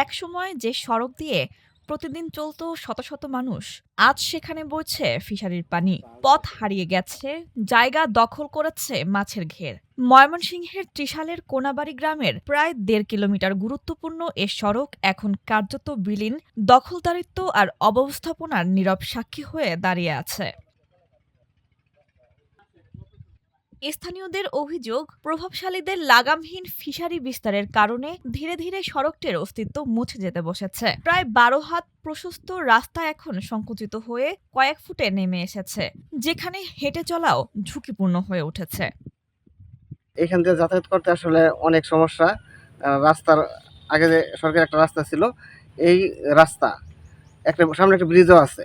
একসময় যে সড়ক দিয়ে প্রতিদিন চলত শত শত মানুষ, আজ সেখানে বইছে ফিশারির পানি। পথ হারিয়ে গেছে, জায়গা দখল করেছে মাছের ঘের। ময়মনসিংহের ত্রিশালের কোনাবাড়ি গ্রামের প্রায় ১.৫ কিলোমিটার গুরুত্বপূর্ণ এ সড়ক এখন কার্যত বিলীন, দখলদারিত্ব আর অব্যবস্থাপনার নীরব সাক্ষী হয়ে দাঁড়িয়ে আছে। স্থানীয়দের অভিযোগ, প্রভাবশালীদের লাগামহীন ফিশারি বিস্তারের কারণে ধীরে ধীরে সড়কটির অস্তিত্ব মুছে যেতে বসেছে। প্রায় ১২ হাত প্রশস্ত রাস্তা এখন সংকুচিত হয়ে কয়েক ফুটে নেমে এসেছে, যেখানে হেঁটে চলাও ঝুঁকিপূর্ণ হয়ে উঠেছে। এখান দিয়ে যাতায়াত করতে আসলে অনেক সমস্যা। রাস্তার আগে যে সরকারি একটা রাস্তা ছিল, এই রাস্তা সামনে একটা ব্রিজও আছে,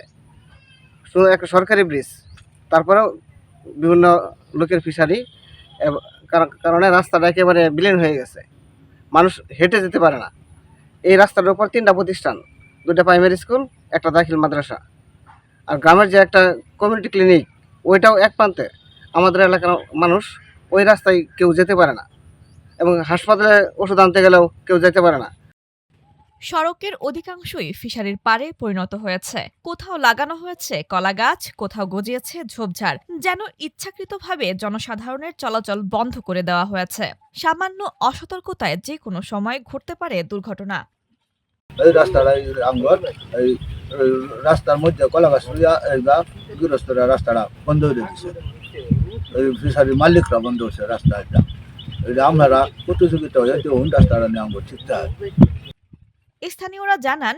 শুধু একটা সরকারি ব্রিজ। তারপরেও বিভিন্ন লোকের ফিশারি কারণে রাস্তাটা একেবারে বিলীন হয়ে গেছে, মানুষ হেঁটে যেতে পারে না। এই রাস্তাটার উপর 3টা প্রতিষ্ঠান, 2টা প্রাইমারি স্কুল, একটা দাখিল মাদ্রাসা, আর গ্রামের যে একটা কমিউনিটি ক্লিনিক, ওইটাও এক প্রান্তে। আমাদের এলাকার মানুষ ওই রাস্তায় কেউ যেতে পারে না, এবং হাসপাতালে ওষুধ আনতে গেলেও কেউ যেতে পারে না। সড়কের অধিকাংশই ফিশারির পাড়ে পরিণত হয়েছে। কোথাও লাগানো হয়েছে কলা গাছ, কোথাও গজিয়েছে ঝোপঝাড়, যেন ইচ্ছাকৃতভাবে জনসাধারণের চলাচল বন্ধ করে দেওয়া হয়েছে। সামান্য অসতর্কতায় যে কোনো সময় ঘটতে পারে দুর্ঘটনা। এই রাস্তাটা আমগর এই এই রাস্তার মধ্যে কলা গাছ গৃহস্থরা রাস্তাটা বন্ধ হয়ে দিচ্ছে। এই ফিশারির মালিকরা বন্ধ হচ্ছে রাস্তা এটা। এটা আমরা প্রতিযোগিতা হয়ে দেখুন রাস্তাটা নিয়ে আমগর ঠিকঠাক। স্থানীয়রা জানান,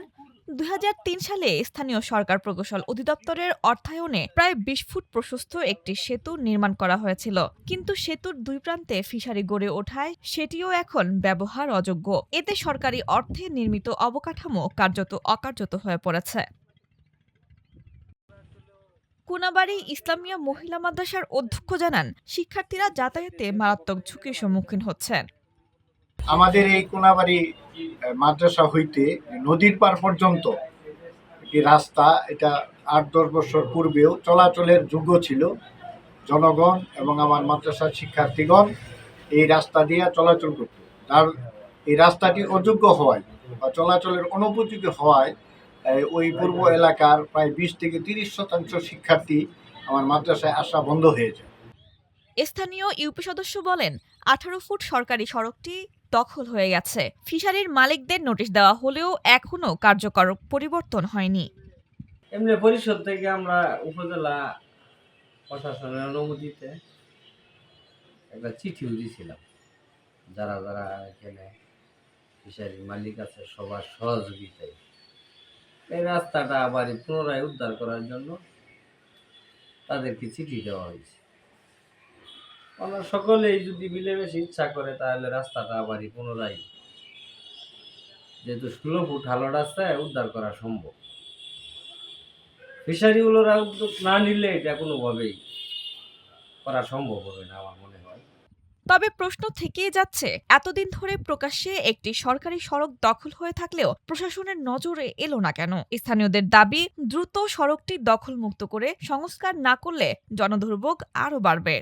২০০৩ সালে স্থানীয় সরকার প্রকৌশল অধিদপ্তরের অর্থায়নে প্রায় ২০ ফুট প্রশস্ত একটি সেতু নির্মাণ করা হয়েছিল, কিন্তু সেতুর দুই প্রান্তে ফিশারি গড়ে ওঠায় সেটিও এখন ব্যবহার অযোগ্য। এতে সরকারি অর্থে নির্মিত অবকাঠামো কার্যত অকার্যত হয়ে পড়েছে। কোনাবাড়ী ইসলামিয়া মহিলা মাদ্রাসার অধ্যক্ষ জানান, শিক্ষার্থীরা যাতায়াতে মারাত্মক ঝুঁকির সম্মুখীন হচ্ছেন। আমাদের এই কোনাবাড়ি মাদ্রাসা হইতে নদীর পার পর্যন্ত একটি রাস্তা, এটা ৮-১০ বছর পূর্বেও চলাচলের যোগ্য ছিল। জনগণ এবং আমার মাদ্রাসার শিক্ষার্থীগণ এই রাস্তা দিয়ে চলাচল করত। আর এই রাস্তাটি অযোগ্য হওয়ায় বা চলাচলের অনুপযোগী হওয়ায় ওই পূর্ব এলাকার প্রায় ২০ থেকে ৩০% শিক্ষার্থী আমার মাদ্রাসায় আসা বন্ধ হয়ে যায়। স্থানীয় ইউপি সদস্য বলেন, ১৮ ফুট সরকারি সড়কটি দখল হয়ে গেছে। ফিশারির মালিকদের নোটিশ দেওয়া হলেও এখনো কার্যকর পরিবর্তন হয়নি। এমনি পরিষদ থেকে আমরা উপজেলা প্রশাসনের অনুমতিতে একটা চিঠিও দিয়েছিলাম, যারা যারা এখানে ফিশারির মালিক আছে সবার সহযোগিতায় এই রাস্তাটা আবার পুনরায় উদ্ধার করার জন্য তাদেরকে চিঠি দেওয়া হয়েছে। আমরা সকলেই যদি মিলেমিশে ইচ্ছা করে তাহলে রাস্তাটা আবারই পুনরায়, যেহেতু ১৬ ফুট ভালো রাস্তায় উদ্ধার করা সম্ভব। ফিশারিগুলোরা উদ্যোগ না নিলে এটা কোনোভাবেই করা সম্ভব হবে না আমার মনে হয়। তবে প্রশ্ন থেকেই যাচ্ছে, এতদিন ধরে প্রকাশ্যে একটি সরকারি সড়ক দখল হয়ে থাকলেও প্রশাসনের নজরে এলো না কেন? স্থানীয়দের দাবি, দ্রুত সড়কটি দখলমুক্ত করে সংস্কার না করলে জনদুর্ভোগ আরও বাড়বে।